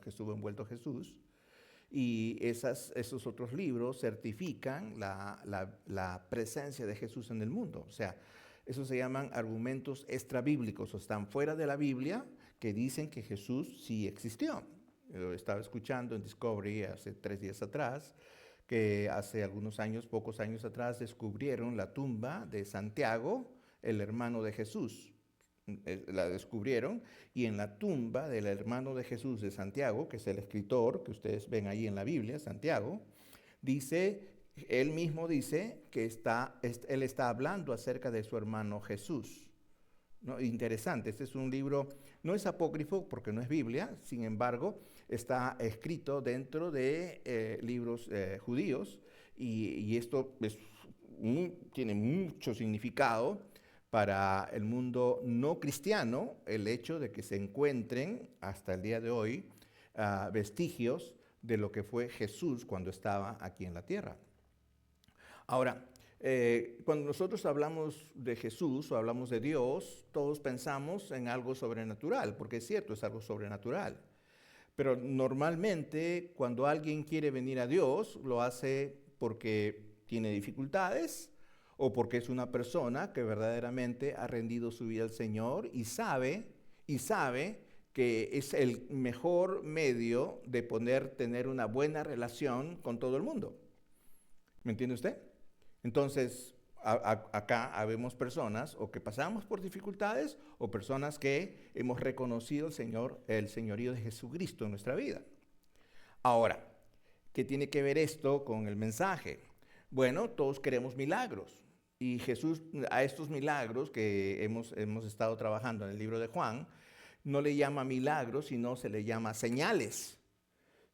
que estuvo envuelto Jesús. Y esos otros libros certifican la presencia de Jesús en el mundo. O sea, eso se llaman argumentos extrabíblicos, o están fuera de la Biblia, que dicen que Jesús sí existió. Yo estaba escuchando en Discovery hace 3 días atrás, que hace algunos años, pocos años atrás, descubrieron la tumba de Santiago, el hermano de Jesús. La descubrieron, y en la tumba del hermano de Jesús de Santiago, que es el escritor que ustedes ven ahí en la Biblia, Santiago, dice, él mismo dice que él está hablando acerca de su hermano Jesús. ¿No? Interesante, este es un libro, no es apócrifo porque no es Biblia, sin embargo, está escrito dentro de libros judíos, y esto tiene mucho significado para el mundo no cristiano, el hecho de que se encuentren hasta el día de hoy vestigios de lo que fue Jesús cuando estaba aquí en la tierra. Ahora, cuando nosotros hablamos de Jesús o hablamos de Dios, todos pensamos en algo sobrenatural, porque es cierto, es algo sobrenatural. Pero normalmente cuando alguien quiere venir a Dios, lo hace porque tiene dificultades, o porque es una persona que verdaderamente ha rendido su vida al Señor y sabe que es el mejor medio de poder tener una buena relación con todo el mundo. ¿Me entiende usted? Entonces, acá habemos personas o que pasamos por dificultades o personas que hemos reconocido el señorío de Jesucristo en nuestra vida. Ahora, ¿qué tiene que ver esto con el mensaje? Bueno, todos queremos milagros. Y Jesús, a estos milagros que hemos estado trabajando en el libro de Juan, no le llama milagros, sino se le llama señales.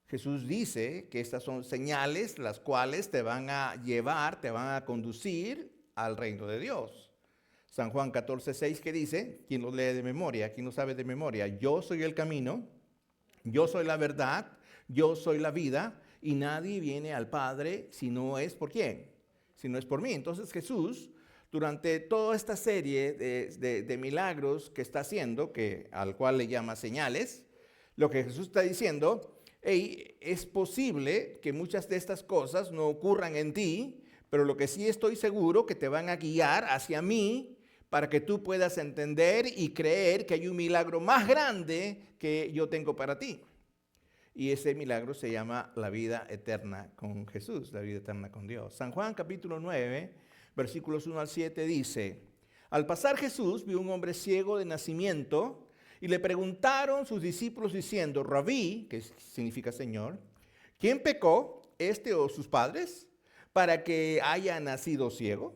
Jesús dice que estas son señales las cuales te van a llevar, te van a conducir al reino de Dios. San Juan 14:6, que dice, ¿quién lo lee de memoria? ¿Quién lo sabe de memoria? Yo soy el camino, yo soy la verdad, yo soy la vida, y nadie viene al Padre si no es por quién. Si no es por mí. Entonces Jesús, durante toda esta serie de milagros que está haciendo, al cual le llama señales, lo que Jesús está diciendo, hey, es posible que muchas de estas cosas no ocurran en ti, pero lo que sí estoy seguro que te van a guiar hacia mí para que tú puedas entender y creer que hay un milagro más grande que yo tengo para ti. Y ese milagro se llama la vida eterna con Jesús, la vida eterna con Dios. San Juan capítulo 9, versículos 1 al 7 dice, al pasar Jesús vio un hombre ciego de nacimiento y le preguntaron sus discípulos diciendo, Rabí, que significa Señor, ¿quién pecó, este o sus padres, para que haya nacido ciego?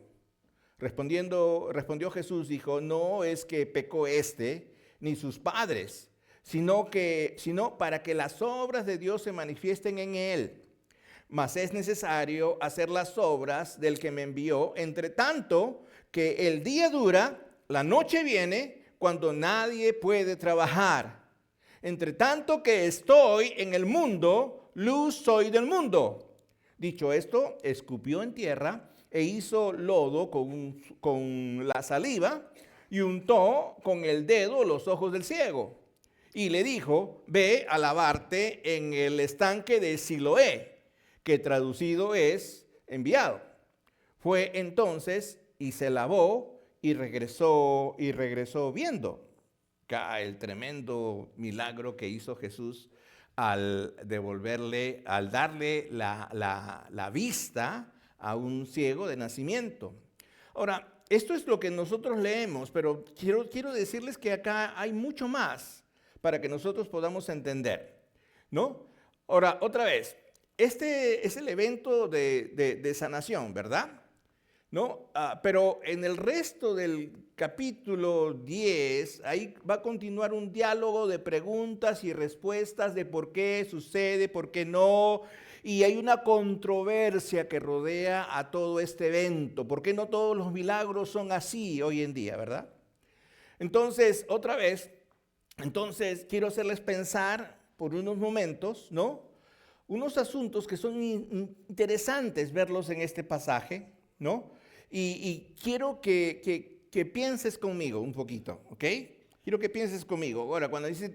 Respondió Jesús, dijo, no es que pecó este ni sus padres, sino para que las obras de Dios se manifiesten en él. Mas es necesario hacer las obras del que me envió, entre tanto que el día dura, la noche viene, cuando nadie puede trabajar. Entre tanto que estoy en el mundo, luz soy del mundo. Dicho esto, escupió en tierra e hizo lodo con la saliva y untó con el dedo los ojos del ciego. Y le dijo, ve a lavarte en el estanque de Siloé, que traducido es enviado. Fue entonces y se lavó y regresó viendo. Acá el tremendo milagro que hizo Jesús al darle la vista a un ciego de nacimiento. Ahora, esto es lo que nosotros leemos, pero quiero decirles que acá hay mucho más para que nosotros podamos entender, ¿no? Ahora, otra vez, este es el evento de sanación, ¿verdad? ¿No? Pero en el resto del capítulo 10, ahí va a continuar un diálogo de preguntas y respuestas de por qué sucede, por qué no. Y hay una controversia que rodea a todo este evento. ¿Por qué no todos los milagros son así hoy en día, verdad? Entonces, otra vez, quiero hacerles pensar por unos momentos, ¿no? Unos asuntos que son interesantes verlos en este pasaje, ¿no? Y quiero que pienses conmigo un poquito, ¿ok? Quiero que pienses conmigo. Ahora, cuando dices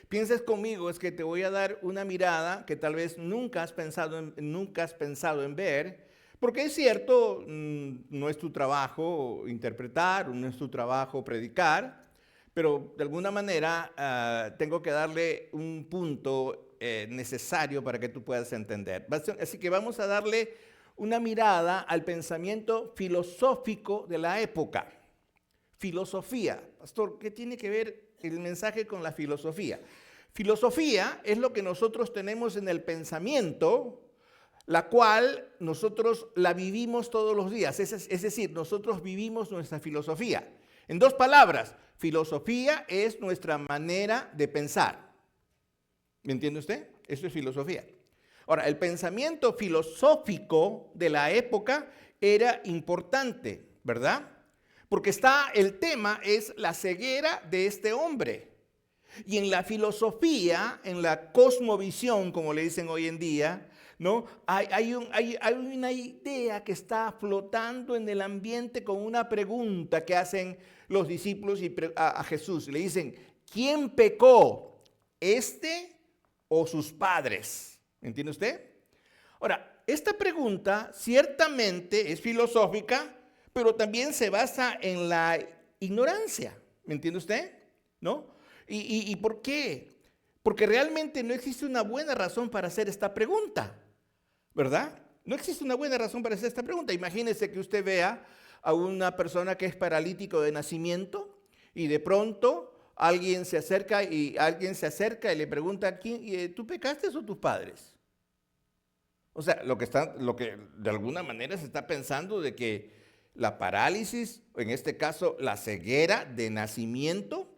pienses conmigo, es que te voy a dar una mirada que tal vez nunca has pensado en ver, porque es cierto, no es tu trabajo interpretar, no es tu trabajo predicar, pero de alguna manera tengo que darle un punto necesario para que tú puedas entender. Así que vamos a darle una mirada al pensamiento filosófico de la época. Filosofía. Pastor, ¿qué tiene que ver el mensaje con la filosofía? Filosofía es lo que nosotros tenemos en el pensamiento, la cual nosotros la vivimos todos los días. Es decir, nosotros vivimos nuestra filosofía. En dos palabras, filosofía es nuestra manera de pensar. ¿Me entiende usted? Eso es filosofía. Ahora, el pensamiento filosófico de la época era importante, ¿verdad? Porque el tema es la ceguera de este hombre. Y en la filosofía, en la cosmovisión, como le dicen hoy en día, ¿no? Hay una idea que está flotando en el ambiente con una pregunta que hacen los discípulos a Jesús. Le dicen, ¿quién pecó? ¿Este o sus padres? ¿Entiende usted? Ahora, esta pregunta ciertamente es filosófica, pero también se basa en la ignorancia. ¿Me entiende usted? ¿No? ¿Y por qué? Porque realmente no existe una buena razón para hacer esta pregunta, ¿verdad? No existe una buena razón para hacer esta pregunta. Imagínese que usted vea a una persona que es paralítico de nacimiento y de pronto alguien se acerca y le pregunta, ¿tú pecaste o tus padres? O sea, lo que de alguna manera se está pensando de que la parálisis, en este caso la ceguera de nacimiento,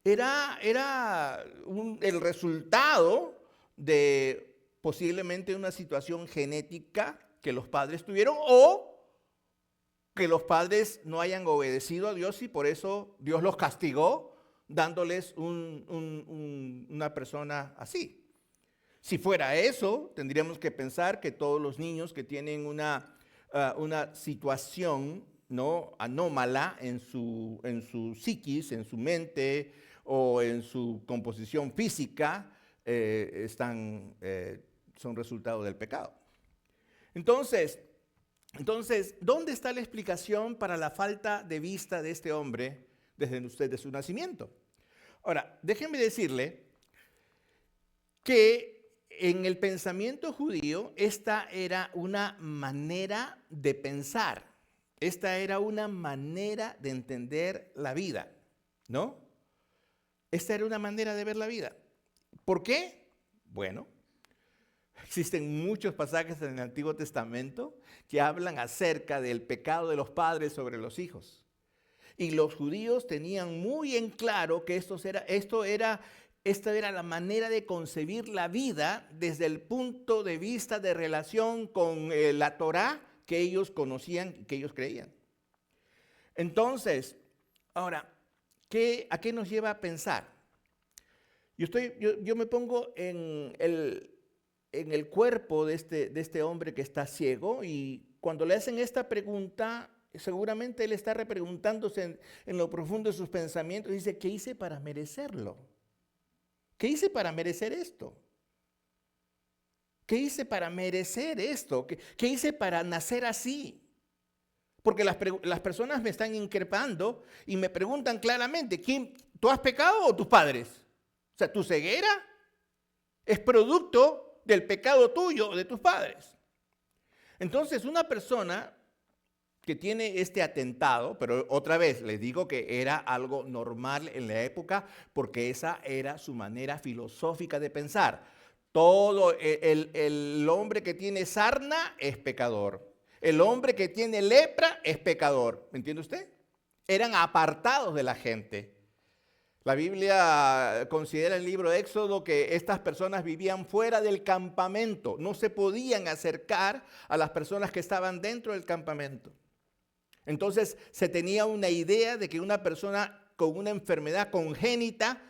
era el resultado de posiblemente una situación genética que los padres tuvieron o que los padres no hayan obedecido a Dios y por eso Dios los castigó dándoles una persona así. Si fuera eso, tendríamos que pensar que todos los niños que tienen una situación, ¿no?, anómala en su psiquis, en su mente o en su composición física, son resultado del pecado. Entonces, ¿dónde está la explicación para la falta de vista de este hombre desde su nacimiento? Ahora, déjenme decirle que en el pensamiento judío, esta era una manera de pensar, esta era una manera de entender la vida, ¿no? Esta era una manera de ver la vida. ¿Por qué? Bueno, existen muchos pasajes en el Antiguo Testamento que hablan acerca del pecado de los padres sobre los hijos. Y los judíos tenían muy en claro que esta era la manera de concebir la vida desde el punto de vista de relación con la Torá que ellos conocían, que ellos creían. Entonces, ahora, ¿a qué nos lleva a pensar? Yo me pongo en el cuerpo de este hombre que está ciego y cuando le hacen esta pregunta, seguramente él está repreguntándose en lo profundo de sus pensamientos y dice, ¿qué hice para merecerlo? ¿Qué hice para merecer esto? ¿Qué hice para merecer esto? ¿Qué hice para nacer así? Porque las personas me están increpando y me preguntan claramente, ¿tú has pecado o tus padres? O sea, tu ceguera es producto del pecado tuyo o de tus padres. Entonces, una persona que tiene este atentado, pero otra vez les digo que era algo normal en la época porque esa era su manera filosófica de pensar. Todo el hombre que tiene sarna es pecador. El hombre que tiene lepra es pecador. ¿Me entiende usted? Eran apartados de la gente. La Biblia considera en el libro de Éxodo que estas personas vivían fuera del campamento. No se podían acercar a las personas que estaban dentro del campamento. Entonces se tenía una idea de que una persona con una enfermedad congénita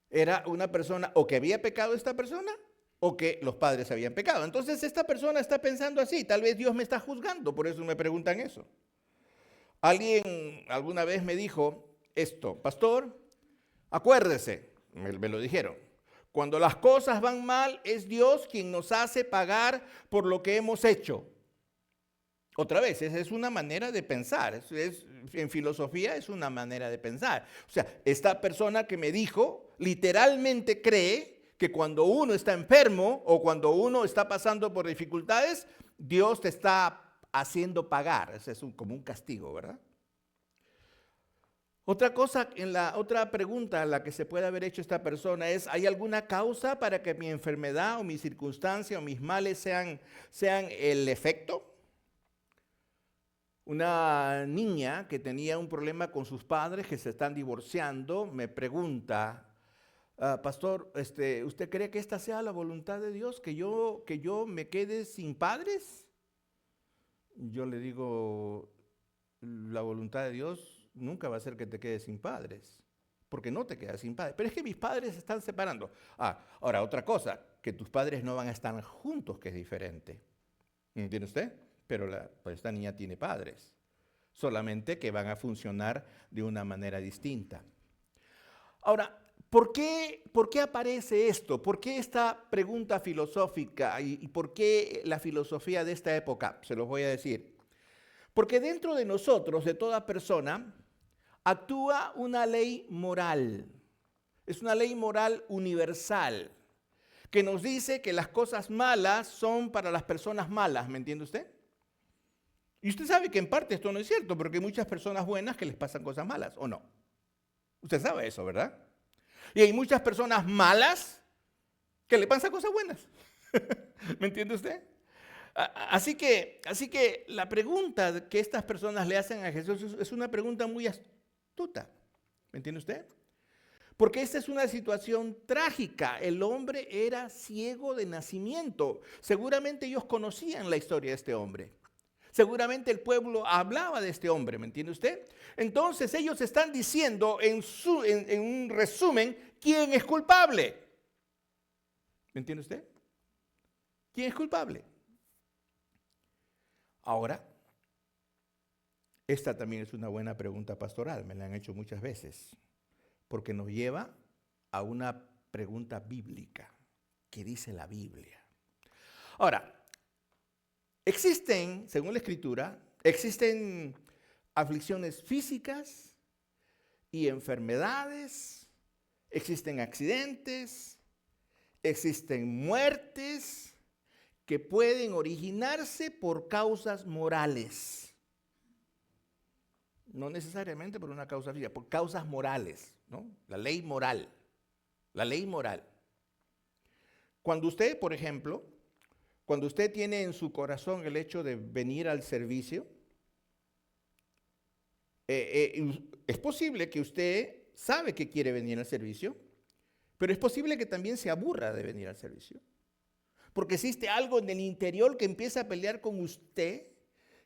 era una persona o que había pecado esta persona o que los padres habían pecado. Entonces esta persona está pensando así, tal vez Dios me está juzgando, por eso me preguntan eso. Alguien alguna vez me dijo esto, pastor, Acuérdese, me lo dijeron. Cuando las cosas van mal, es Dios quien nos hace pagar por lo que hemos hecho. Otra vez, esa es una manera de pensar. En filosofía es una manera de pensar. O sea, esta persona que me dijo literalmente cree que cuando uno está enfermo o cuando uno está pasando por dificultades, Dios te está haciendo pagar. Ese es como un castigo, ¿verdad? Otra cosa, otra pregunta a la que se puede haber hecho esta persona es: ¿hay alguna causa para que mi enfermedad o mi circunstancia o mis males sean el efecto? Una niña que tenía un problema con sus padres que se están divorciando me pregunta: pastor, ¿usted cree que esta sea la voluntad de Dios, que yo me quede sin padres? Yo le digo: la voluntad de Dios nunca va a ser que te quedes sin padres, porque no te quedas sin padres. Pero es que mis padres se están separando. Ahora, otra cosa, que tus padres no van a estar juntos, que es diferente. ¿Entiende usted? Pero pues esta niña tiene padres, solamente que van a funcionar de una manera distinta. Ahora, ¿por qué aparece esto? ¿Por qué esta pregunta filosófica? ¿Y por qué la filosofía de esta época? Se los voy a decir. Porque dentro de nosotros, de toda persona, actúa una ley moral. Es una ley moral universal que nos dice que las cosas malas son para las personas malas. ¿Me entiende usted? Y usted sabe que en parte esto no es cierto, porque hay muchas personas buenas que les pasan cosas malas, ¿o no? Usted sabe eso, ¿verdad? Y hay muchas personas malas que le pasan cosas buenas. ¿Me entiende usted? Así que la pregunta que estas personas le hacen a Jesús es una pregunta muy astuta. ¿Me entiende usted? Porque esta es una situación trágica. El hombre era ciego de nacimiento. Seguramente ellos conocían la historia de este hombre. Seguramente el pueblo hablaba de este hombre, ¿me entiende usted? Entonces ellos están diciendo en un resumen, ¿quién es culpable? ¿Me entiende usted? ¿Quién es culpable? Ahora, esta también es una buena pregunta pastoral, me la han hecho muchas veces, porque nos lleva a una pregunta bíblica. ¿Qué dice la Biblia? Ahora, existen, según la Escritura, existen aflicciones físicas y enfermedades, existen accidentes, existen muertes que pueden originarse por causas morales. No necesariamente por una causa física, por causas morales, ¿no? La ley moral. La ley moral. Cuando usted, por ejemplo, cuando usted tiene en su corazón el hecho de venir al servicio, es posible que usted sabe que quiere venir al servicio, pero es posible que también se aburra de venir al servicio. Porque existe algo en el interior que empieza a pelear con usted,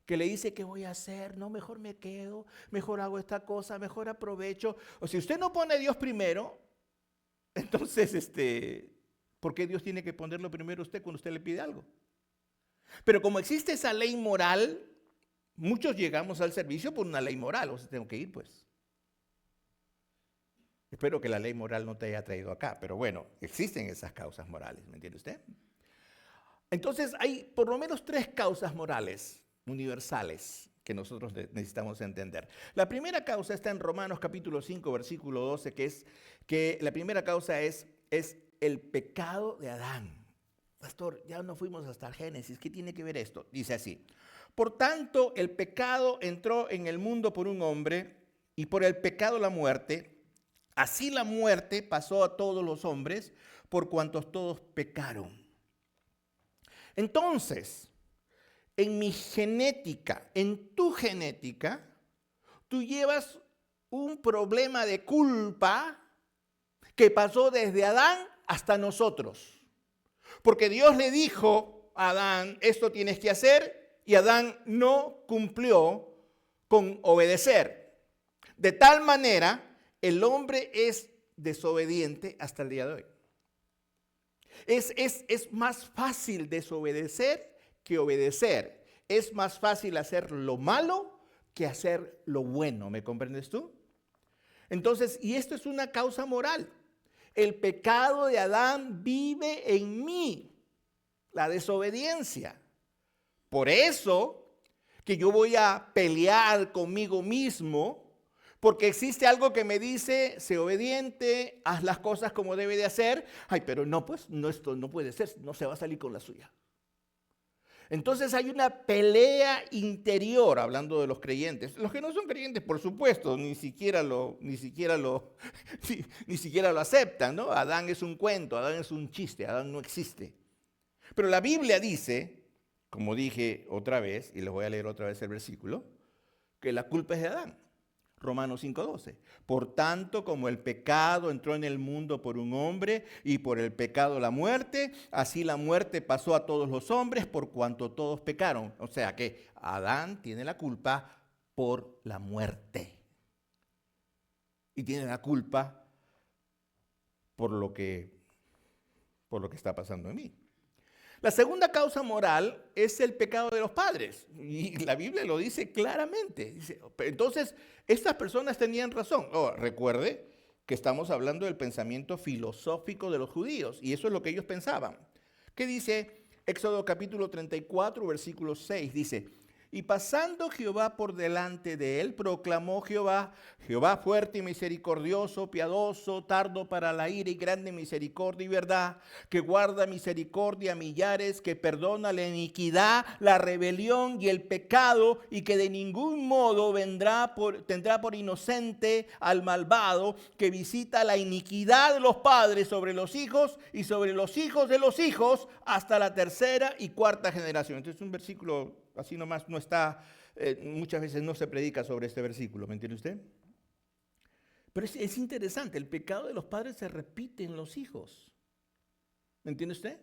que le dice: ¿qué voy a hacer? No, mejor me quedo, mejor hago esta cosa, mejor aprovecho. O si usted no pone a Dios primero, entonces, ¿por qué Dios tiene que ponerlo primero a usted cuando usted le pide algo? Pero como existe esa ley moral, muchos llegamos al servicio por una ley moral. O sea, tengo que ir, pues. Espero que la ley moral no te haya traído acá, pero bueno, existen esas causas morales, ¿me entiende usted? Entonces hay por lo menos 3 causas morales universales que nosotros necesitamos entender. La primera causa está en Romanos capítulo 5, versículo 12, que es que la primera causa es el pecado de Adán. Pastor, ya no fuimos hasta el Génesis, ¿qué tiene que ver esto? Dice así: por tanto, el pecado entró en el mundo por un hombre, y por el pecado la muerte. Así la muerte pasó a todos los hombres, por cuantos todos pecaron. Entonces, en mi genética, en tu genética, tú llevas un problema de culpa que pasó desde Adán hasta nosotros. Porque Dios le dijo a Adán: esto tienes que hacer, y Adán no cumplió con obedecer. De tal manera, el hombre es desobediente hasta el día de hoy. Es más fácil desobedecer que obedecer. Es más fácil hacer lo malo que hacer lo bueno. ¿Me comprendes tú? Entonces, y esto es una causa moral. El pecado de Adán vive en mí, la desobediencia. Por eso que yo voy a pelear conmigo mismo, porque existe algo que me dice, sé obediente, haz las cosas como debe de hacer. Ay, pero no, pues, no, esto no puede ser, no se va a salir con la suya. Entonces hay una pelea interior, hablando de los creyentes. Los que no son creyentes, por supuesto, ni siquiera lo aceptan, ¿no? Adán es un cuento, Adán es un chiste, Adán no existe. Pero la Biblia dice, como dije otra vez, y les voy a leer otra vez el versículo, que la culpa es de Adán. Romanos 5:12. Por tanto, como el pecado entró en el mundo por un hombre y por el pecado la muerte, así la muerte pasó a todos los hombres por cuanto todos pecaron. O sea que Adán tiene la culpa por la muerte. Y tiene la culpa por lo que está pasando en mí. La segunda causa moral es el pecado de los padres. Y la Biblia lo dice claramente. Dice, entonces, estas personas tenían razón. Recuerde que estamos hablando del pensamiento filosófico de los judíos. Y eso es lo que ellos pensaban. ¿Qué dice Éxodo capítulo 34, versículo 6? Dice, y pasando Jehová por delante de él, proclamó Jehová fuerte y misericordioso, piadoso, tardo para la ira y grande misericordia y verdad, que guarda misericordia a millares, que perdona la iniquidad, la rebelión y el pecado, y que de ningún modo tendrá por inocente al malvado, que visita la iniquidad de los padres sobre los hijos y sobre los hijos de los hijos hasta la tercera y cuarta generación. Entonces es un versículo así nomás, no está, muchas veces no se predica sobre este versículo, ¿me entiende usted? Pero es interesante, el pecado de los padres se repite en los hijos, ¿me entiende usted?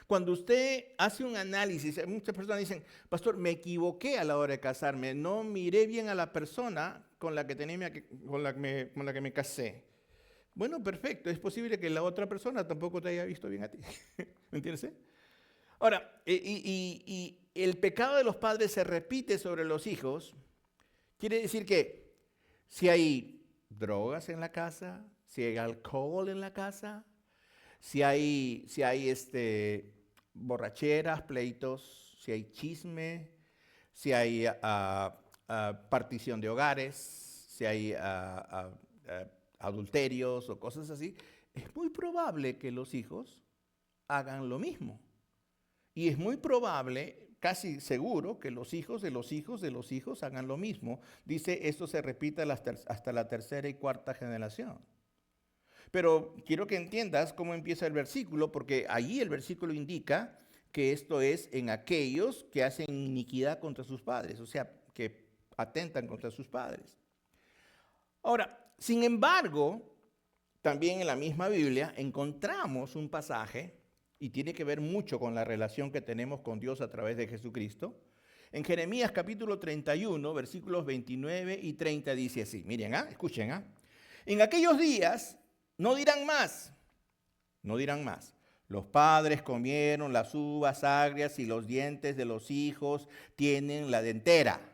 Cuando usted hace un análisis, muchas personas dicen, pastor, me equivoqué a la hora de casarme, no miré bien a la persona con la que me casé. Bueno, perfecto, es posible que la otra persona tampoco te haya visto bien a ti, ¿me entiende usted? Ahora, y el pecado de los padres se repite sobre los hijos. Quiere decir que si hay drogas en la casa, si hay alcohol en la casa, si hay borracheras, pleitos, si hay chisme, si hay partición de hogares, si hay adulterios o cosas así, es muy probable que los hijos hagan lo mismo. Y es muy probable, casi seguro, que los hijos de los hijos de los hijos hagan lo mismo. Dice, esto se repite hasta la tercera y cuarta generación. Pero quiero que entiendas cómo empieza el versículo, porque allí el versículo indica que esto es en aquellos que hacen iniquidad contra sus padres, o sea, que atentan contra sus padres. Ahora, sin embargo, también en la misma Biblia encontramos un pasaje, y tiene que ver mucho con la relación que tenemos con Dios a través de Jesucristo. En Jeremías capítulo 31, versículos 29 y 30 dice así, miren, escuchen, en aquellos días no dirán más, los padres comieron las uvas agrias y los dientes de los hijos tienen la dentera,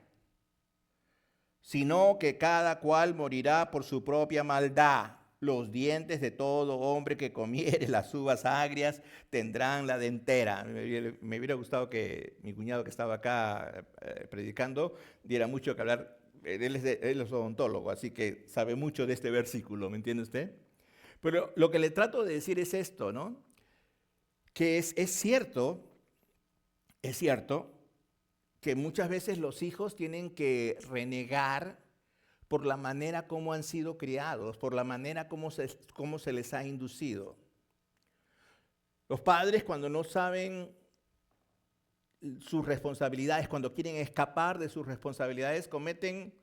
sino que cada cual morirá por su propia maldad. Los dientes de todo hombre que comiere las uvas agrias tendrán la dentera. Me hubiera gustado que mi cuñado que estaba acá predicando diera mucho que hablar. Él es odontólogo, así que sabe mucho de este versículo, ¿me entiende usted? Pero lo que le trato de decir es esto, ¿no? Que es cierto que muchas veces los hijos tienen que renegar por la manera como han sido criados, por la manera como se les ha inducido. Los padres, cuando no saben sus responsabilidades, cuando quieren escapar de sus responsabilidades, cometen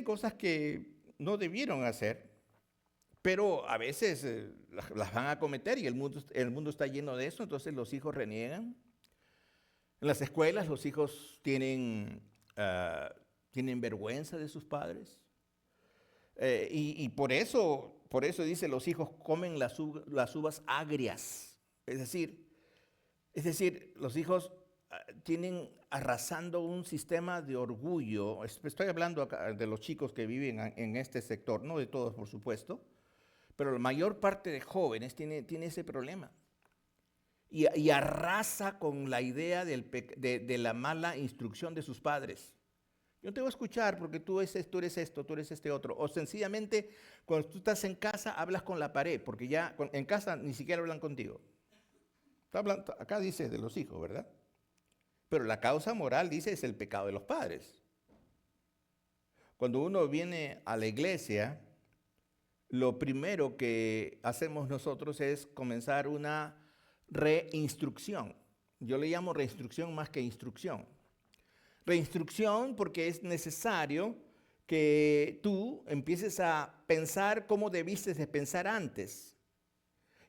cosas que no debieron hacer, pero a veces las van a cometer y el mundo está lleno de eso, entonces los hijos reniegan. En las escuelas los hijos tienen vergüenza de sus padres. Y por eso dice, los hijos comen las uvas agrias. Es decir, los hijos tienen arrasando un sistema de orgullo. Estoy hablando acá de los chicos que viven en este sector, no de todos, por supuesto, pero la mayor parte de jóvenes tiene ese problema. Y arrasa con la idea de la mala instrucción de sus padres. Yo no te voy a escuchar porque tú eres esto, tú eres este otro. O sencillamente, cuando tú estás en casa, hablas con la pared, porque ya en casa ni siquiera hablan contigo. Acá dice de los hijos, ¿verdad? Pero la causa moral, dice, es el pecado de los padres. Cuando uno viene a la iglesia, lo primero que hacemos nosotros es comenzar una reinstrucción. Yo le llamo reinstrucción más que instrucción. Reinstrucción porque es necesario que tú empieces a pensar como debiste de pensar antes.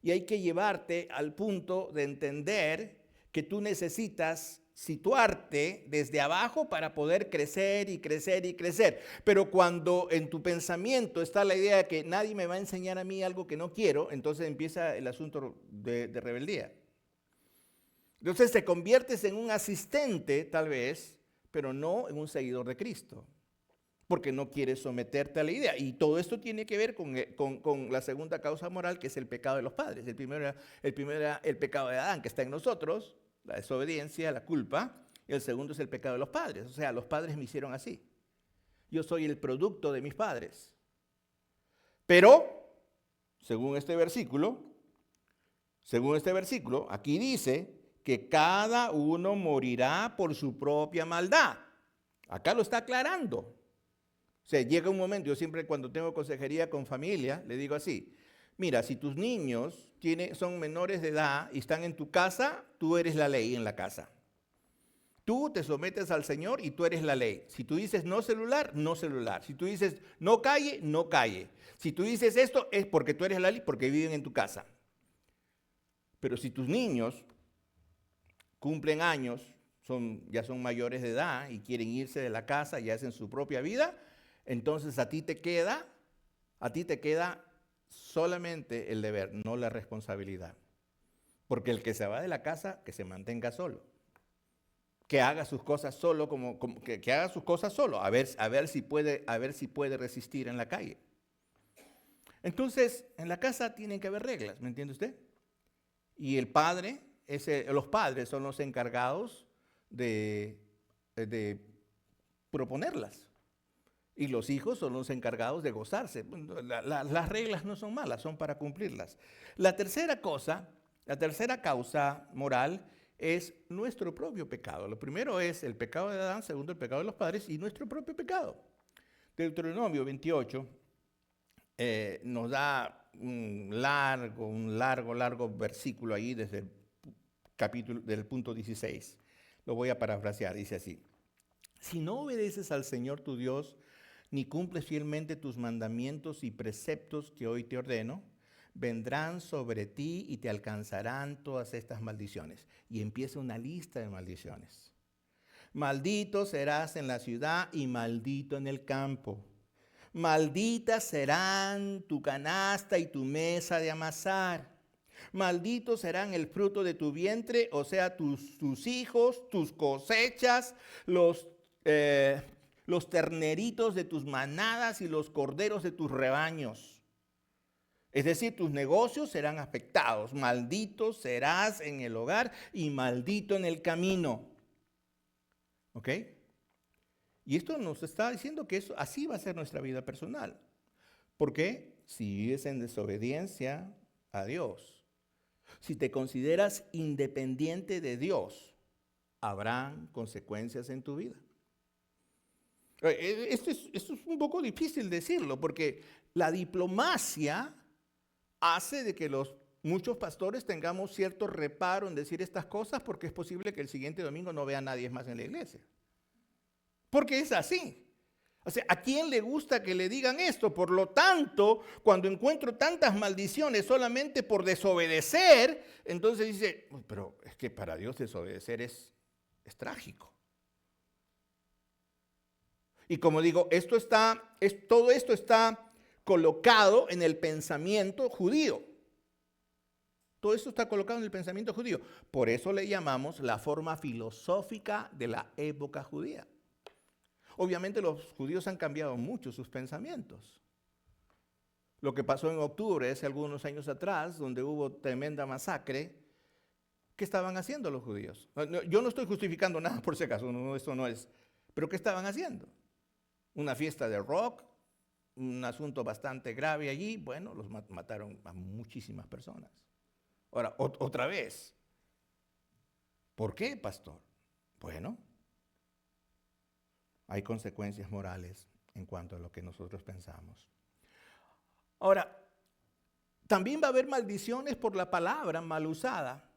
Y hay que llevarte al punto de entender que tú necesitas situarte desde abajo para poder crecer y crecer y crecer. Pero cuando en tu pensamiento está la idea de que nadie me va a enseñar a mí algo que no quiero, entonces empieza el asunto de rebeldía. Entonces te conviertes en un asistente, tal vez, pero no en un seguidor de Cristo, porque no quieres someterte a la idea. Y todo esto tiene que ver con la segunda causa moral, que es el pecado de los padres. El primero era el pecado de Adán, que está en nosotros, la desobediencia, la culpa. Y el segundo es el pecado de los padres. O sea, los padres me hicieron así. Yo soy el producto de mis padres. Pero, según este versículo, aquí dice que cada uno morirá por su propia maldad. Acá lo está aclarando. O sea, llega un momento, yo siempre cuando tengo consejería con familia, le digo así: mira, si tus niños son menores de edad y están en tu casa, tú eres la ley en la casa. Tú te sometes al Señor y tú eres la ley. Si tú dices no celular, no celular. Si tú dices no calle, no calle. Si tú dices esto, es porque tú eres la ley, porque viven en tu casa. Pero si tus niños cumplen años, ya son mayores de edad y quieren irse de la casa y hacen su propia vida, entonces a ti te queda solamente el deber, no la responsabilidad. Porque el que se va de la casa, que se mantenga solo. Que haga sus cosas solo, que haga sus cosas solo, a ver si puede resistir en la calle. Entonces, en la casa tienen que haber reglas, ¿me entiende usted? Y los padres son los encargados de proponerlas. Y los hijos son los encargados de gozarse. Las reglas no son malas, son para cumplirlas. La tercera causa moral es nuestro propio pecado. Lo primero es el pecado de Adán, segundo el pecado de los padres y nuestro propio pecado. Deuteronomio 28 nos da un largo versículo ahí desde el capítulo del punto 16. Lo voy a parafrasear, dice así: si no obedeces al Señor tu Dios, ni cumples fielmente tus mandamientos y preceptos que hoy te ordeno, vendrán sobre ti y te alcanzarán todas estas maldiciones. Y empieza una lista de maldiciones. Maldito serás en la ciudad y maldito en el campo. Malditas serán tu canasta y tu mesa de amasar. Malditos serán el fruto de tu vientre, o sea, tus hijos, tus cosechas, los terneritos de tus manadas y los corderos de tus rebaños. Es decir, tus negocios serán afectados. Maldito serás en el hogar y maldito en el camino. ¿Ok? Y esto nos está diciendo que así va a ser nuestra vida personal. Porque si vives en desobediencia a Dios, si te consideras independiente de Dios, habrán consecuencias en tu vida. Esto es un poco difícil decirlo, porque la diplomacia hace de que muchos pastores tengamos cierto reparo en decir estas cosas, porque es posible que el siguiente domingo no vea a nadie más en la iglesia. Porque es así. O sea, ¿a quién le gusta que le digan esto? Por lo tanto, cuando encuentro tantas maldiciones solamente por desobedecer, entonces dice, pero es que para Dios desobedecer es trágico. Y como digo, todo esto está colocado en el pensamiento judío. Todo esto está colocado en el pensamiento judío. Por eso le llamamos la forma filosófica de la época judía. Obviamente los judíos han cambiado mucho sus pensamientos. Lo que pasó en octubre, hace algunos años atrás, donde hubo tremenda masacre, ¿qué estaban haciendo los judíos? Yo no estoy justificando nada por si acaso, no, esto no es. Pero ¿qué estaban haciendo? Una fiesta de rock, un asunto bastante grave allí. Bueno, los mataron a muchísimas personas. Ahora, otra vez. ¿Por qué, pastor? Bueno, hay consecuencias morales en cuanto a lo que nosotros pensamos. Ahora, también va a haber maldiciones por la palabra mal usada,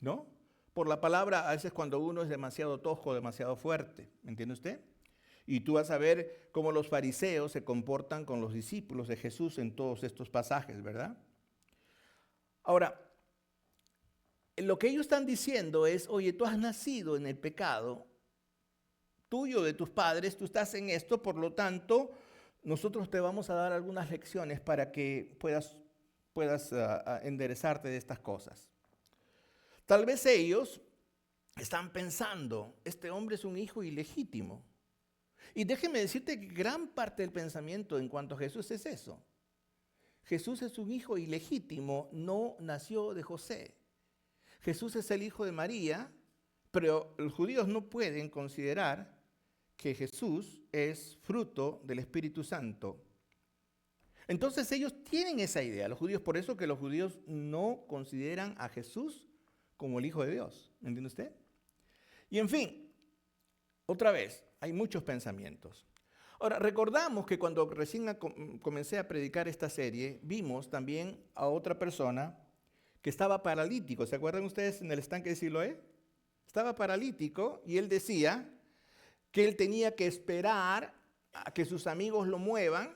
¿no? Por la palabra, a veces cuando uno es demasiado tosco, demasiado fuerte, ¿me entiende usted? Y tú vas a ver cómo los fariseos se comportan con los discípulos de Jesús en todos estos pasajes, ¿verdad? Ahora, lo que ellos están diciendo es, oye, tú has nacido en el pecado tuyo, de tus padres, tú estás en esto, por lo tanto, nosotros te vamos a dar algunas lecciones para que puedas enderezarte de estas cosas. Tal vez ellos están pensando, este hombre es un hijo ilegítimo. Y déjeme decirte que gran parte del pensamiento en cuanto a Jesús es eso. Jesús es un hijo ilegítimo, no nació de José. Jesús es el hijo de María, pero los judíos no pueden considerar que Jesús es fruto del Espíritu Santo. Entonces ellos tienen esa idea, los judíos, por eso que los judíos no consideran a Jesús como el Hijo de Dios. ¿Entiende usted? Y en fin, otra vez, hay muchos pensamientos. Ahora, recordamos que cuando recién comencé a predicar esta serie, vimos también a otra persona que estaba paralítico. ¿Se acuerdan ustedes en el estanque de Siloé? Estaba paralítico y él decía que él tenía que esperar a que sus amigos lo muevan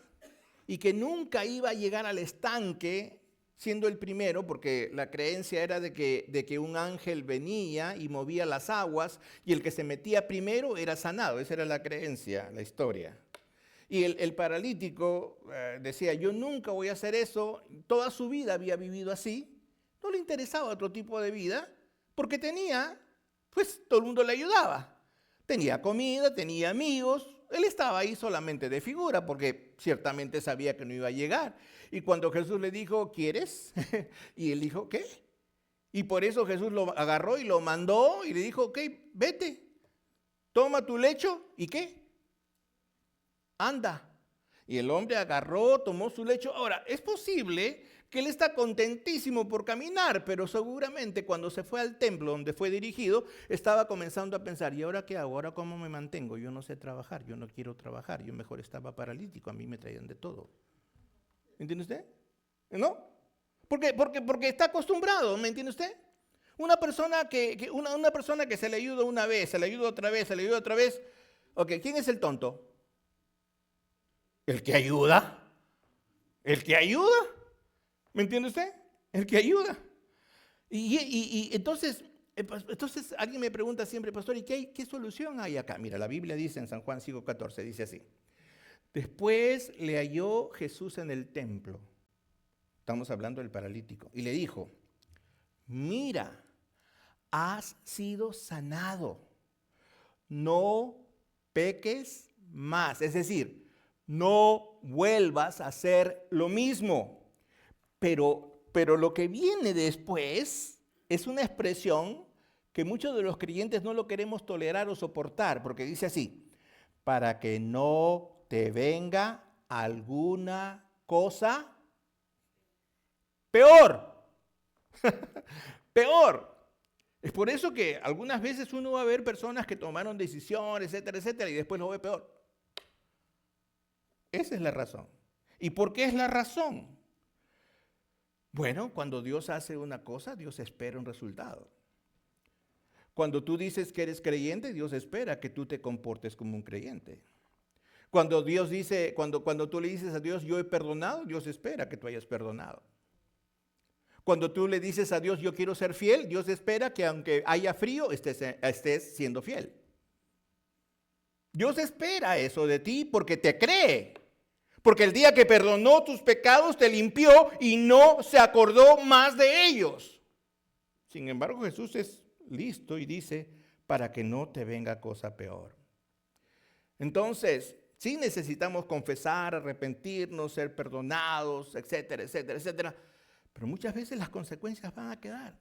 y que nunca iba a llegar al estanque siendo el primero, porque la creencia era de que un ángel venía y movía las aguas y el que se metía primero era sanado. Esa era la creencia, la historia. Y el paralítico decía, yo nunca voy a hacer eso. Toda su vida había vivido así. No le interesaba otro tipo de vida porque tenía, pues todo el mundo le ayudaba. Tenía comida, tenía amigos. Él estaba ahí solamente de figura porque ciertamente sabía que no iba a llegar. Y cuando Jesús le dijo, ¿quieres? Y él dijo, ¿qué? Y por eso Jesús lo agarró y lo mandó y le dijo, ok, vete, toma tu lecho y ¿qué? Anda. Y el hombre agarró, tomó su lecho. Ahora, es posible que él está contentísimo por caminar, pero seguramente cuando se fue al templo donde fue dirigido, estaba comenzando a pensar, ¿y ahora qué hago? ¿Ahora cómo me mantengo? Yo no sé trabajar, yo no quiero trabajar, yo mejor estaba paralítico, a mí me traían de todo. ¿Entiende usted? ¿No? Porque está acostumbrado, ¿me entiende usted? Una persona una persona que se le ayuda una vez, se le ayuda otra vez, se le ayuda otra vez. Ok, ¿quién es el tonto? El que ayuda. El que ayuda. ¿Me entiende usted? El que ayuda. Y entonces alguien me pregunta siempre, pastor, ¿y qué solución hay acá? Mira, la Biblia dice en San Juan 5:14, dice así. Después le halló Jesús en el templo. Estamos hablando del paralítico. Y le dijo, mira, has sido sanado. No peques más. Es decir, no vuelvas a hacer lo mismo. Pero lo que viene después es una expresión que muchos de los creyentes no lo queremos tolerar o soportar, porque dice así, para que no te venga alguna cosa peor. Peor. Es por eso que algunas veces uno va a ver personas que tomaron decisiones, etcétera, etcétera, y después lo ve peor. Esa es la razón. ¿Y por qué es la razón? Bueno, cuando Dios hace una cosa, Dios espera un resultado. Cuando tú dices que eres creyente, Dios espera que tú te comportes como un creyente. Cuando Dios dice, cuando tú le dices a Dios, yo he perdonado, Dios espera que tú hayas perdonado. Cuando tú le dices a Dios, yo quiero ser fiel, Dios espera que aunque haya frío, estés siendo fiel. Dios espera eso de ti porque te cree. Porque el día que perdonó tus pecados te limpió y no se acordó más de ellos. Sin embargo, Jesús es listo y dice, para que no te venga cosa peor. Entonces, sí necesitamos confesar, arrepentirnos, ser perdonados, etcétera, etcétera, etcétera. Pero muchas veces las consecuencias van a quedar.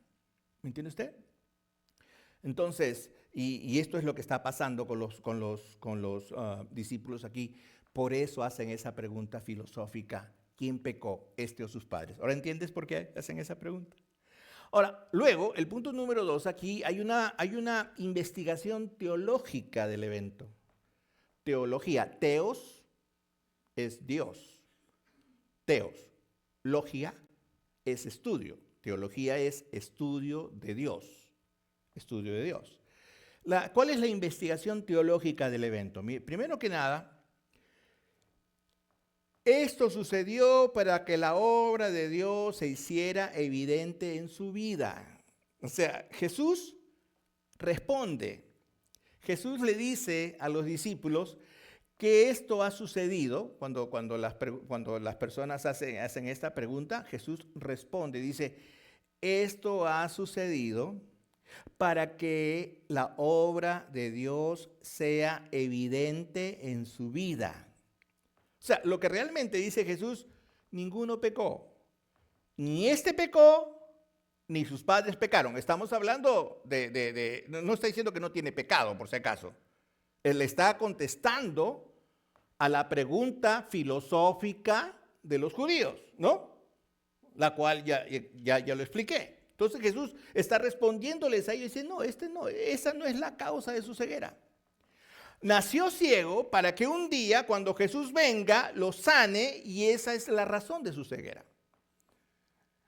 ¿Me entiende usted? Entonces, y esto es lo que está pasando con los discípulos aquí. Por eso hacen esa pregunta filosófica. ¿Quién pecó, este o sus padres? ¿Ahora entiendes por qué hacen esa pregunta? Ahora, luego, el punto número 2, aquí hay una investigación teológica del evento. Teología, teos es Dios. Teos, logia es estudio. Teología es estudio de Dios. Estudio de Dios. ¿Cuál es la investigación teológica del evento? Primero que nada, esto sucedió para que la obra de Dios se hiciera evidente en su vida. O sea, Jesús responde. Jesús le dice a los discípulos que esto ha sucedido. Cuando las personas hacen esta pregunta, Jesús responde, dice, esto ha sucedido para que la obra de Dios sea evidente en su vida. O sea, lo que realmente dice Jesús, ninguno pecó. Ni este pecó, ni sus padres pecaron. Estamos hablando no está diciendo que no tiene pecado, por si acaso. Él está contestando a la pregunta filosófica de los judíos, ¿no? La cual ya lo expliqué. Entonces Jesús está respondiéndoles a ellos y dice, no, esa no es la causa de su ceguera. Nació ciego para que un día, cuando Jesús venga, lo sane, y esa es la razón de su ceguera.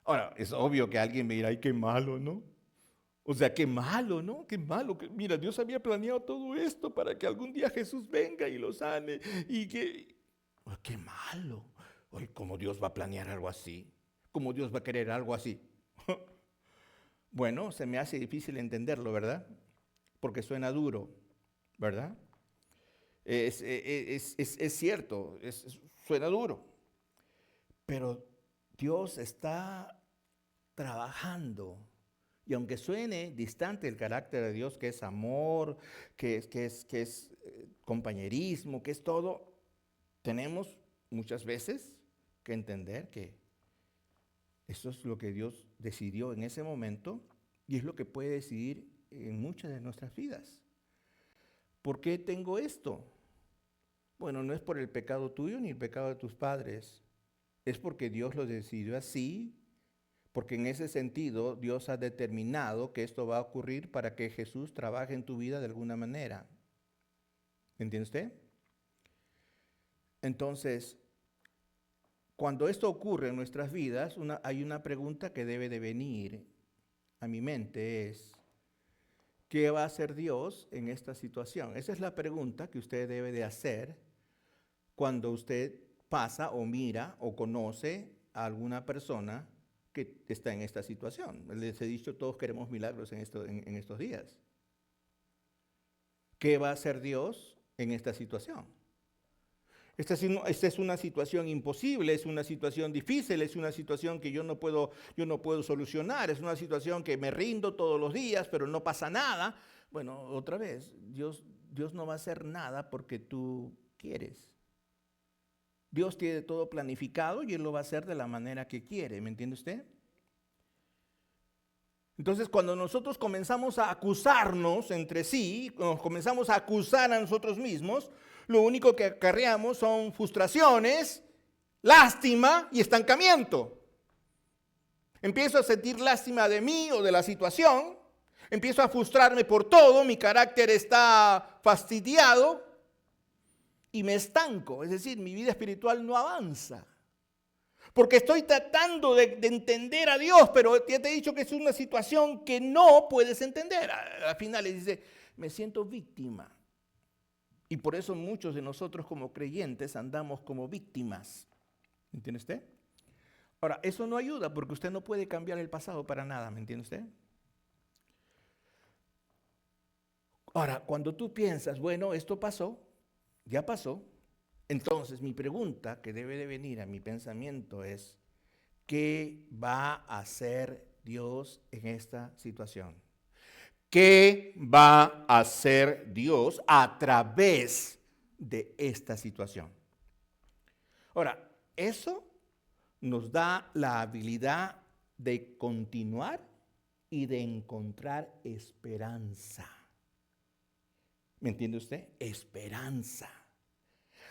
Ahora, es obvio que alguien me dirá, ay, qué malo, ¿no? O sea, qué malo, ¿no? Qué malo. Mira, Dios había planeado todo esto para que algún día Jesús venga y lo sane. Y que, ay, qué malo. Ay, ¿cómo Dios va a planear algo así? ¿Cómo Dios va a querer algo así? Bueno, se me hace difícil entenderlo, ¿verdad? Porque suena duro, ¿verdad? Es cierto, suena duro, pero Dios está trabajando. Y aunque suene distante el carácter de Dios, que es amor, que es compañerismo, que es todo, tenemos muchas veces que entender que eso es lo que Dios decidió en ese momento y es lo que puede decidir en muchas de nuestras vidas. ¿Por qué tengo esto? Bueno, no es por el pecado tuyo ni el pecado de tus padres. Es porque Dios lo decidió así, porque en ese sentido Dios ha determinado que esto va a ocurrir para que Jesús trabaje en tu vida de alguna manera. ¿Entiende usted? Entonces, cuando esto ocurre en nuestras vidas, hay una pregunta que debe de venir a mi mente, es, ¿qué va a hacer Dios en esta situación? Esa es la pregunta que usted debe de hacer cuando usted pasa o mira o conoce a alguna persona que está en esta situación. Les he dicho, todos queremos milagros en estos días. ¿Qué va a hacer Dios en esta situación? Esta es una situación imposible, es una situación difícil, es una situación que yo no puedo solucionar, es una situación que me rindo todos los días, pero no pasa nada. Bueno, otra vez, Dios no va a hacer nada porque tú quieres. Dios tiene todo planificado y Él lo va a hacer de la manera que quiere, ¿me entiende usted? Entonces, cuando nosotros comenzamos a acusarnos entre sí, nos comenzamos a acusar a nosotros mismos, lo único que acarreamos son frustraciones, lástima y estancamiento. Empiezo a sentir lástima de mí o de la situación, empiezo a frustrarme por todo, mi carácter está fastidiado, y me estanco, es decir, mi vida espiritual no avanza. Porque estoy tratando de entender a Dios, pero ya te he dicho que es una situación que no puedes entender. Al final le dice, me siento víctima. Y por eso muchos de nosotros como creyentes andamos como víctimas. ¿Entiende usted? Ahora, eso no ayuda porque usted no puede cambiar el pasado para nada, ¿me entiende usted? Ahora, cuando tú piensas, bueno, esto pasó, ya pasó, entonces mi pregunta que debe de venir a mi pensamiento es, ¿qué va a hacer Dios en esta situación? ¿Qué va a hacer Dios a través de esta situación? Ahora, eso nos da la habilidad de continuar y de encontrar esperanza. ¿Me entiende usted? Esperanza.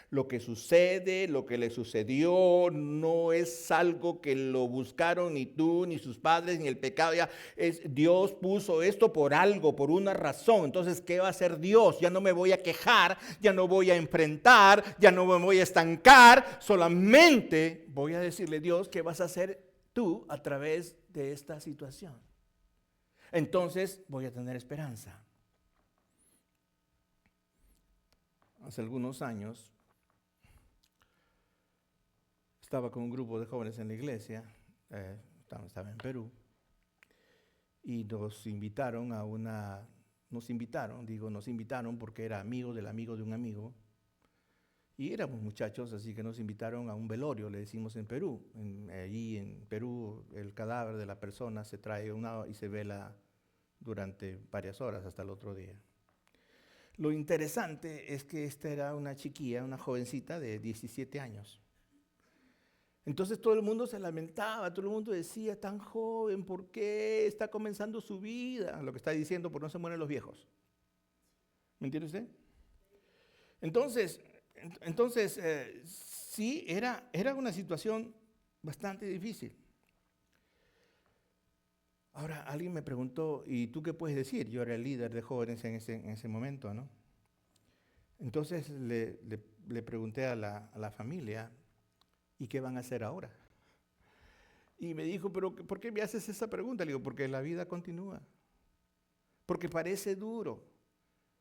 Lo que sucede, lo que le sucedió, no es algo que lo buscaron ni tú, ni sus padres, ni el pecado. Ya es, Dios puso esto por algo, por una razón. Entonces, ¿qué va a hacer Dios? Ya no me voy a quejar, ya no voy a enfrentar, ya no me voy a estancar. Solamente voy a decirle, Dios, ¿qué vas a hacer tú a través de esta situación? Entonces, voy a tener esperanza. Hace algunos años, estaba con un grupo de jóvenes en la iglesia, estaba en Perú, y nos invitaron nos invitaron porque era amigo del amigo de un amigo, y éramos muchachos, así que nos invitaron a un velorio, le decimos en Perú. Allí en Perú el cadáver de la persona se trae y se vela durante varias horas hasta el otro día. Lo interesante es que esta era una chiquilla, una jovencita de 17 años. Entonces todo el mundo se lamentaba, todo el mundo decía, tan joven, ¿por qué está comenzando su vida? Lo que está diciendo, por no se mueren los viejos. ¿Me entiende usted? Entonces sí, era una situación bastante difícil. Ahora, alguien me preguntó, ¿y tú qué puedes decir? Yo era el líder de jóvenes en ese momento, ¿no? Entonces le pregunté a la familia, ¿y qué van a hacer ahora? Y me dijo, ¿pero por qué me haces esa pregunta? Le digo, porque la vida continúa. Porque parece duro,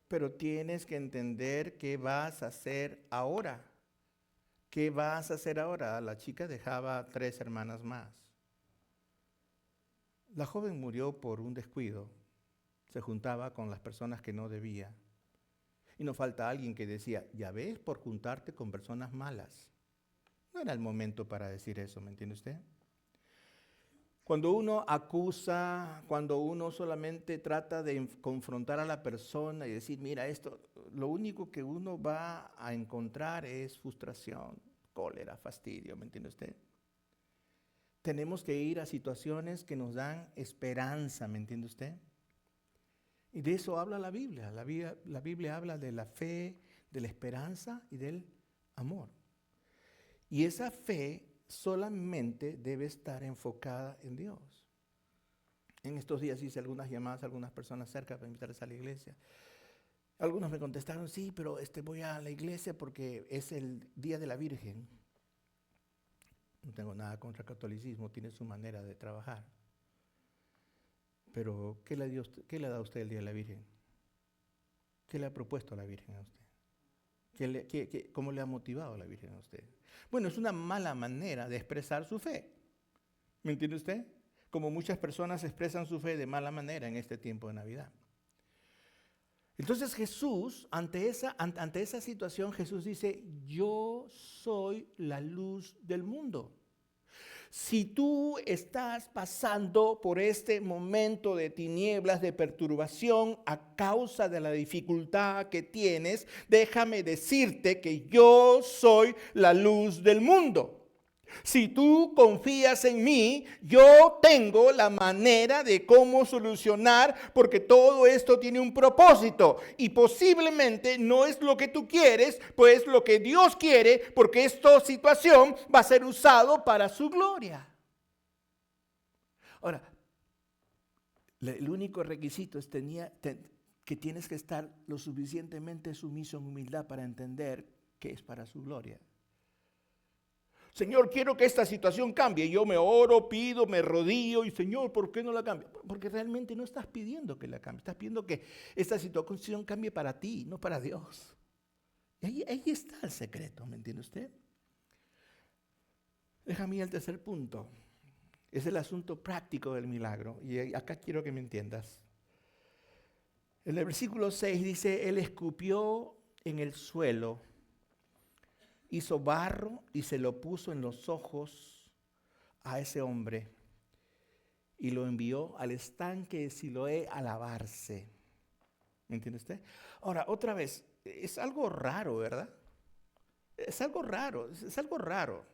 pero tienes que entender qué vas a hacer ahora. ¿Qué vas a hacer ahora? La chica dejaba 3 hermanas más. La joven murió por un descuido. Se juntaba con las personas que no debía. Y no falta alguien que decía, ya ves, por juntarte con personas malas. No era el momento para decir eso, ¿me entiende usted? Cuando uno acusa, cuando uno solamente trata de confrontar a la persona y decir, mira, esto, lo único que uno va a encontrar es frustración, cólera, fastidio, ¿me entiende usted? Tenemos que ir a situaciones que nos dan esperanza, ¿me entiende usted? Y de eso habla la Biblia. La Biblia habla de la fe, de la esperanza y del amor. Y esa fe solamente debe estar enfocada en Dios. En estos días hice algunas llamadas a algunas personas cerca para invitarles a la iglesia. Algunos me contestaron, sí, pero voy a la iglesia porque es el Día de la Virgen. No tengo nada contra el catolicismo, tiene su manera de trabajar. Pero, ¿qué le da a usted el Día de la Virgen? ¿Qué le ha propuesto a la Virgen a usted? ¿Cómo le ha motivado a la Virgen a usted? Bueno, es una mala manera de expresar su fe. ¿Me entiende usted? Como muchas personas expresan su fe de mala manera en este tiempo de Navidad. Entonces Jesús, ante esa situación, Jesús dice, yo soy la luz del mundo. Si tú estás pasando por este momento de tinieblas, de perturbación a causa de la dificultad que tienes, déjame decirte que yo soy la luz del mundo. Si tú confías en mí, yo tengo la manera de cómo solucionar, porque todo esto tiene un propósito y posiblemente no es lo que tú quieres, pues lo que Dios quiere, porque esta situación va a ser usado para su gloria. Ahora, el único requisito es que tienes que estar lo suficientemente sumiso en humildad para entender que es para su gloria. Señor, quiero que esta situación cambie. Yo me oro, pido, me rodillo y Señor, ¿por qué no la cambia? Porque realmente no estás pidiendo que la cambie. Estás pidiendo que esta situación cambie para ti, no para Dios. Y ahí está el secreto, ¿me entiende usted? Déjame ir al tercer punto. Es el asunto práctico del milagro. Y acá quiero que me entiendas. En el versículo 6 dice, Él escupió en el suelo, hizo barro y se lo puso en los ojos a ese hombre. y lo envió al estanque de Siloé a lavarse. ¿Me entiende usted? Ahora, otra vez, es algo raro, ¿verdad? Es algo raro, es algo raro.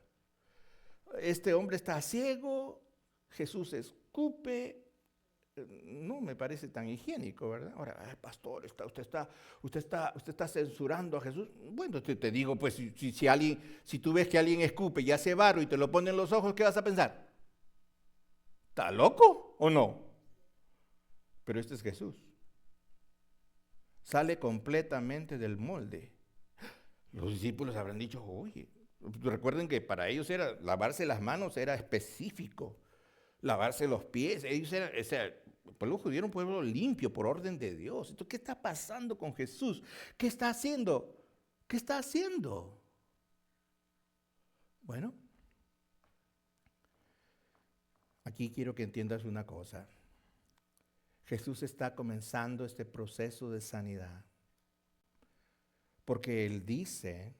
Este hombre está ciego, Jesús escupe. No me parece tan higiénico, ¿verdad? Ahora, pastor, usted está censurando a Jesús. Bueno, te digo, pues, si tú ves que alguien escupe y hace barro y te lo pone en los ojos, ¿qué vas a pensar? ¿Está loco o no? Pero este es Jesús. Sale completamente del molde. Los discípulos habrán dicho, oye, recuerden que para ellos era lavarse las manos era específico, lavarse los pies. Ellos eran, o sea, el pueblo judío era un pueblo limpio por orden de Dios. Entonces, ¿qué está pasando con Jesús? ¿Qué está haciendo? ¿Qué está haciendo? Bueno, aquí quiero que entiendas una cosa. Jesús está comenzando este proceso de sanidad. Porque Él dice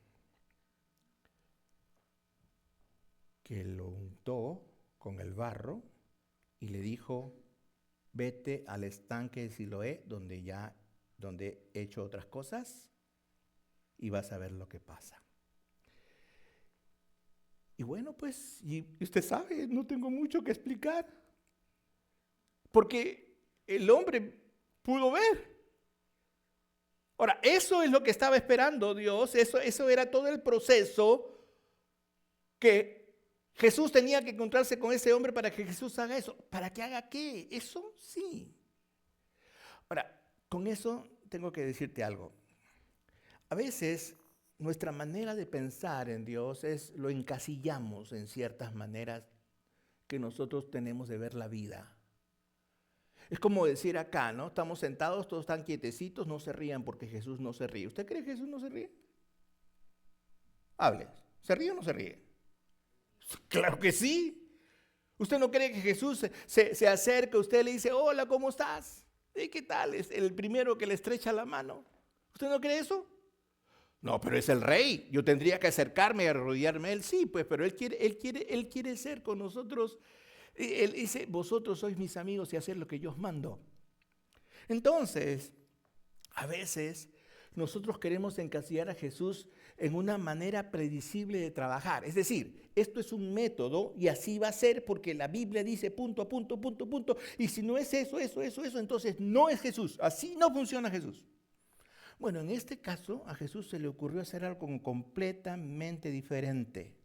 que lo untó con el barro y le dijo, vete al estanque de Siloé donde he hecho otras cosas y vas a ver lo que pasa. Y bueno, pues, y usted sabe, no tengo mucho que explicar. Porque el hombre pudo ver. Ahora, eso es lo que estaba esperando Dios, eso era todo el proceso que Jesús tenía que encontrarse con ese hombre para que Jesús haga eso. ¿Para que haga qué? Eso sí. Ahora, con eso tengo que decirte algo. A veces nuestra manera de pensar en Dios lo encasillamos en ciertas maneras que nosotros tenemos de ver la vida. Es como decir acá, ¿no? Estamos sentados, todos están quietecitos, no se rían porque Jesús no se ríe. ¿Usted cree que Jesús no se ríe? Hable. ¿Se ríe o no se ríe? Claro que sí. ¿Usted no cree que Jesús se acerca a usted y le dice, hola, ¿cómo estás? ¿Y qué tal? Es el primero que le estrecha la mano. ¿Usted no cree eso? No, pero es el rey. Yo tendría que acercarme y arrodillarme a él. Sí, pues, pero él quiere ser con nosotros. Él dice, vosotros sois mis amigos y haced lo que yo os mando. Entonces, a veces nosotros queremos encasillar a Jesús en una manera predecible de trabajar. Es decir, esto es un método y así va a ser porque la Biblia dice punto a punto, punto, punto. Y si no es eso, entonces no es Jesús. Así no funciona Jesús. Bueno, en este caso a Jesús se le ocurrió hacer algo completamente diferente.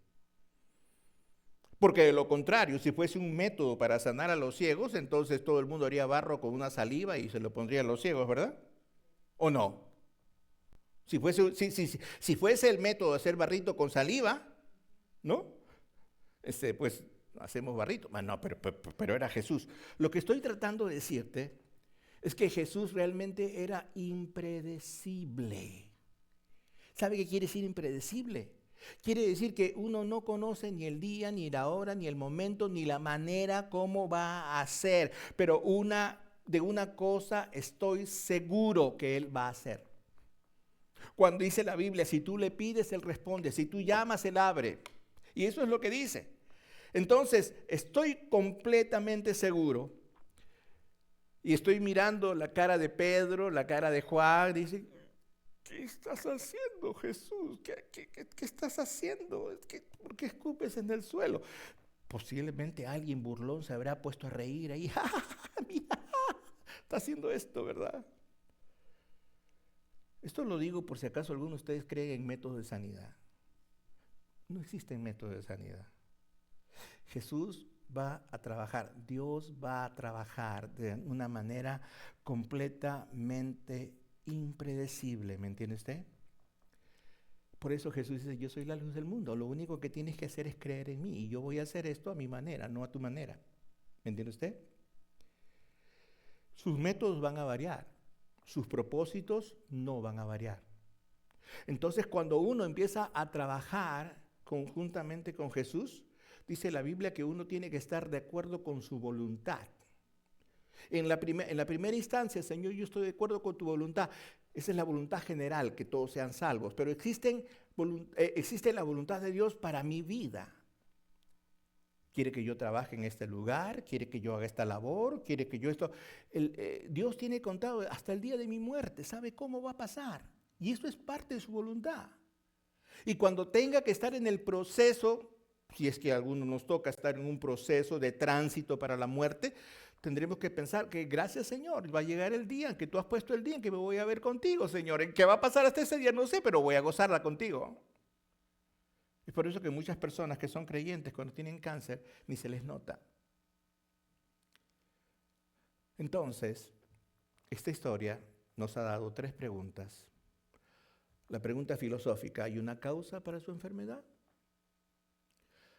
Porque de lo contrario, si fuese un método para sanar a los ciegos, entonces todo el mundo haría barro con una saliva y se lo pondría a los ciegos, ¿verdad? ¿O no? Si fuese el método de hacer barrito con saliva, ¿no? Pues hacemos barrito. No, pero era Jesús. Lo que estoy tratando de decirte es que Jesús realmente era impredecible. ¿Sabe qué quiere decir impredecible? Quiere decir que uno no conoce ni el día, ni la hora, ni el momento, ni la manera como va a ser. Pero de una cosa estoy seguro que Él va a hacer. Cuando dice la Biblia, si tú le pides, Él responde. Si tú llamas, Él abre. Y eso es lo que dice. Entonces, estoy completamente seguro. Y estoy mirando la cara de Pedro, la cara de Juan. Dice, ¿qué estás haciendo, Jesús? ¿Qué estás haciendo? ¿Por qué escupes en el suelo? Posiblemente alguien burlón se habrá puesto a reír ahí. Mira, está haciendo esto, ¿verdad? Esto lo digo por si acaso alguno de ustedes creen en métodos de sanidad. No existen métodos de sanidad. Jesús va a trabajar, Dios va a trabajar de una manera completamente impredecible, ¿me entiende usted? Por eso Jesús dice, yo soy la luz del mundo, lo único que tienes que hacer es creer en mí y yo voy a hacer esto a mi manera, no a tu manera, ¿me entiende usted? Sus métodos van a variar, sus propósitos no van a variar. Entonces cuando uno empieza a trabajar conjuntamente con Jesús, dice la Biblia que uno tiene que estar de acuerdo con su voluntad. En la primera instancia, Señor, yo estoy de acuerdo con tu voluntad. Esa es la voluntad general, que todos sean salvos. Pero existe la voluntad de Dios para mi vida. quiere que yo trabaje en este lugar, quiere que yo haga esta labor, quiere que yo esto... Dios tiene contado hasta el día de mi muerte, sabe cómo va a pasar. Y esto es parte de su voluntad. Y cuando tenga que estar en el proceso, si es que a alguno nos toca estar en un proceso de tránsito para la muerte, tendremos que pensar que gracias Señor, va a llegar el día en que tú has puesto el día en que me voy a ver contigo, Señor. ¿En qué va a pasar hasta ese día? No sé, pero voy a gozarla contigo. Es por eso que muchas personas que son creyentes cuando tienen cáncer ni se les nota. Entonces, esta historia nos ha dado 3 preguntas. La pregunta filosófica, ¿hay una causa para su enfermedad?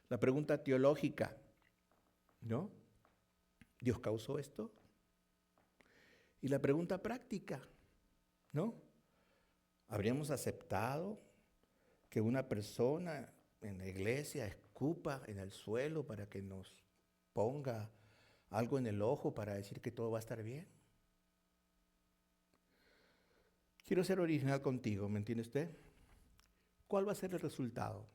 La pregunta teológica, ¿no? ¿Dios causó esto? Y la pregunta práctica, ¿no? ¿Habríamos aceptado que una persona en la iglesia escupa en el suelo para que nos ponga algo en el ojo para decir que todo va a estar bien? Quiero ser original contigo, ¿me entiende usted? ¿Cuál va a ser el resultado?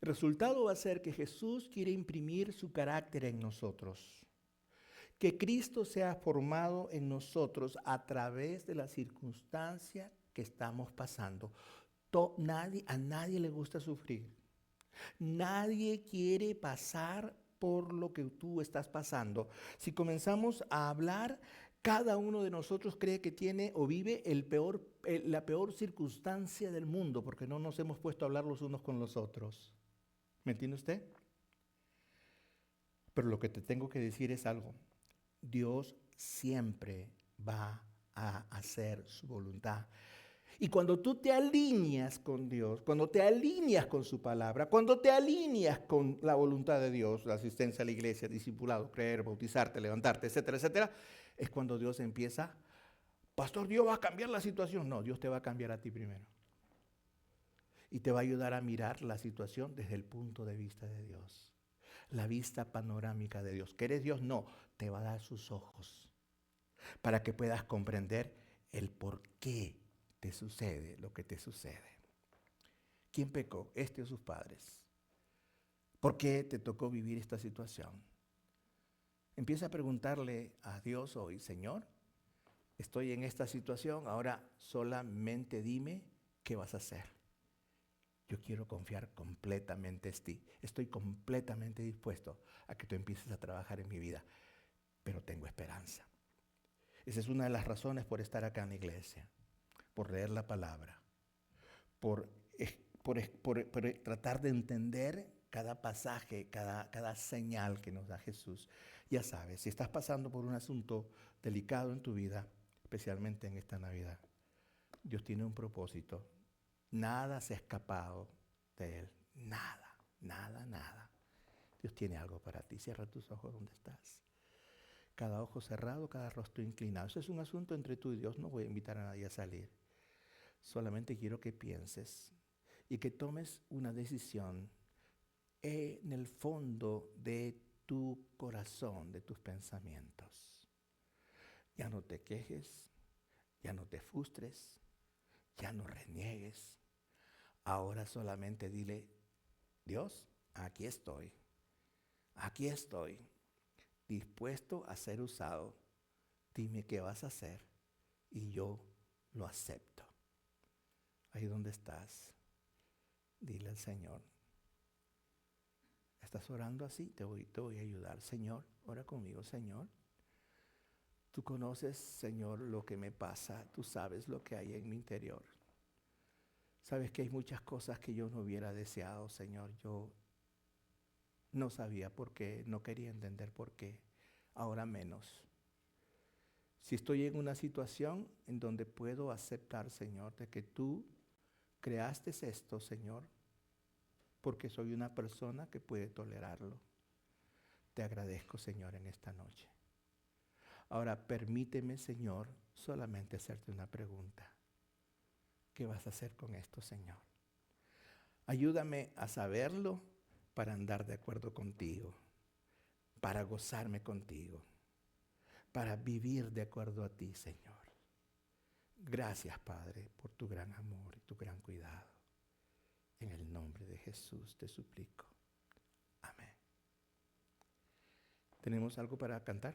El resultado va a ser que Jesús quiere imprimir su carácter en nosotros. Que Cristo sea formado en nosotros a través de la circunstancia que estamos pasando. A nadie le gusta sufrir. Nadie quiere pasar por lo que tú estás pasando. Si comenzamos a hablar, cada uno de nosotros cree que tiene o vive la peor circunstancia del mundo, porque no nos hemos puesto a hablar los unos con los otros. ¿Me entiende usted? Pero lo que te tengo que decir es algo. Dios siempre va a hacer su voluntad. Y cuando tú te alineas con Dios, cuando te alineas con su palabra, cuando te alineas con la voluntad de Dios, la asistencia a la iglesia, discipulado, creer, bautizarte, levantarte, etcétera, etcétera, es cuando Dios empieza, pastor, Dios va a cambiar la situación. No, Dios te va a cambiar a ti primero. Y te va a ayudar a mirar la situación desde el punto de vista de Dios. La vista panorámica de Dios. ¿Que eres Dios? No, te va a dar sus ojos para que puedas comprender el por qué te sucede lo que te sucede. ¿Quién pecó? ¿Este o sus padres? ¿Por qué te tocó vivir esta situación? Empieza a preguntarle a Dios hoy, Señor, estoy en esta situación, ahora solamente dime qué vas a hacer. Yo quiero confiar completamente en ti. Estoy completamente dispuesto a que tú empieces a trabajar en mi vida, pero tengo esperanza. Esa es una de las razones por estar acá en la iglesia, por leer la palabra, por tratar de entender cada pasaje, cada señal que nos da Jesús. Ya sabes, si estás pasando por un asunto delicado en tu vida, especialmente en esta Navidad, Dios tiene un propósito. Nada se ha escapado de Él. Nada, nada, nada. Dios tiene algo para ti. Cierra tus ojos donde estás. Cada ojo cerrado, cada rostro inclinado. Eso es un asunto entre tú y Dios. No voy a invitar a nadie a salir. Solamente quiero que pienses y que tomes una decisión en el fondo de tu corazón, de tus pensamientos. Ya no te quejes, ya no te frustres, ya no reniegues. Ahora solamente dile, Dios, aquí estoy, dispuesto a ser usado. Dime qué vas a hacer y yo lo acepto. Ahí donde estás, dile al Señor. ¿Estás orando así? Te voy a ayudar. Señor, ora conmigo, Señor. Tú conoces, Señor, lo que me pasa. Tú sabes lo que hay en mi interior. Sabes que hay muchas cosas que yo no hubiera deseado, Señor. Yo no sabía por qué, no quería entender por qué. Ahora menos. Si estoy en una situación en donde puedo aceptar, Señor, de que tú creaste esto, Señor, porque soy una persona que puede tolerarlo. Te agradezco, Señor, en esta noche. Ahora permíteme, Señor, solamente hacerte una pregunta. ¿Qué vas a hacer con esto, Señor? Ayúdame a saberlo para andar de acuerdo contigo, para gozarme contigo, para vivir de acuerdo a ti, Señor. Gracias, Padre, por tu gran amor y tu gran cuidado. En el nombre de Jesús te suplico. Amén. ¿Tenemos algo para cantar?